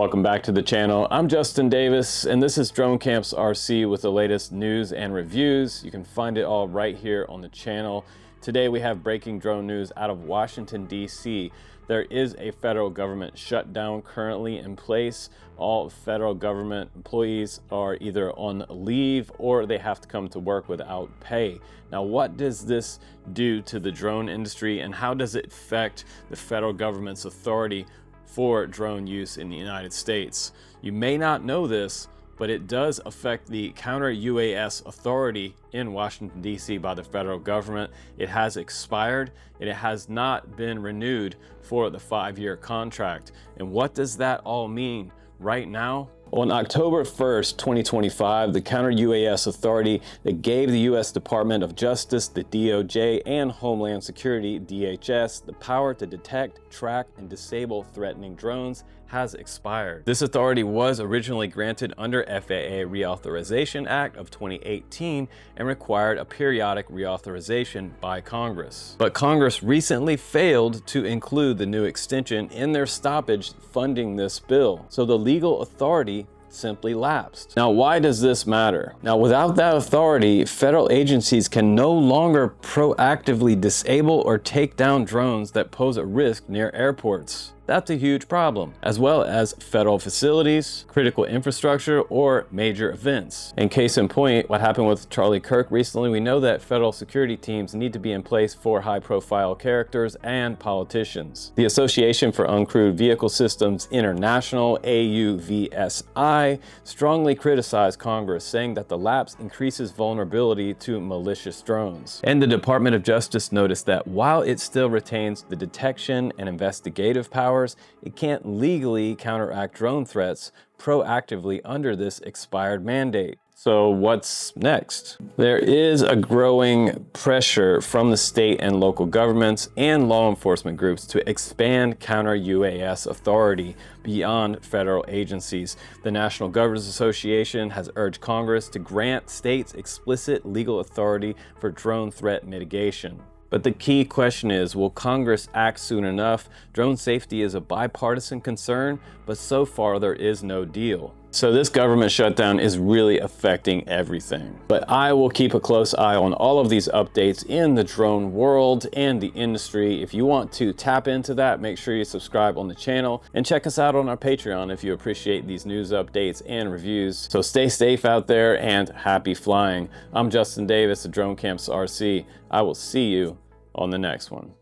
Welcome back to the channel. I'm Justin Davis, and this is Drone Camps RC with the latest news and reviews. You can find it all right here on the channel. Today we have breaking drone news out of Washington, D.C. There is a federal government shutdown currently in place. All federal government employees are either on leave or they have to come to work without pay. Now, what does this do to the drone industry, and how does it affect the federal government's authority for drone use in the United States? You may not know this, but it does affect the Counter-UAS Authority in Washington, D.C. by the federal government. It has expired and it has not been renewed for the 5-year contract. And what does that all mean right now? On October 1st, 2025, the Counter-UAS Authority that gave the U.S. Department of Justice, the DOJ, and Homeland Security, DHS, the power to detect, track, and disable threatening drones has expired. This authority was originally granted under FAA Reauthorization Act of 2018 and required a periodic reauthorization by Congress. But Congress recently failed to include the new extension in their stoppage funding this bill. So the legal authority simply lapsed. Now, why does this matter? Now, without that authority, federal agencies can no longer proactively disable or take down drones that pose a risk near airports. That's a huge problem, as well as federal facilities, critical infrastructure, or major events. In case in point, what happened with Charlie Kirk recently, we know that federal security teams need to be in place for high-profile characters and politicians. The Association for Uncrewed Vehicle Systems International, AUVSI, strongly criticized Congress, saying that the lapse increases vulnerability to malicious drones. And the Department of Justice noticed that while it still retains the detection and investigative powers, it can't legally counteract drone threats proactively under this expired mandate. So what's next? There is a growing pressure from the state and local governments and law enforcement groups to expand Counter-UAS authority beyond federal agencies. The National Governors Association has urged Congress to grant states explicit legal authority for drone threat mitigation. But the key question is, will Congress act soon enough? Drone safety is a bipartisan concern, but so far there is no deal. So this government shutdown is really affecting everything. But I will keep a close eye on all of these updates in the drone world and the industry. If you want to tap into that, make sure you subscribe on the channel and check us out on our Patreon if you appreciate these news updates and reviews. So stay safe out there and happy flying. I'm Justin Davis of Drone Camps RC. I will see you on the next one.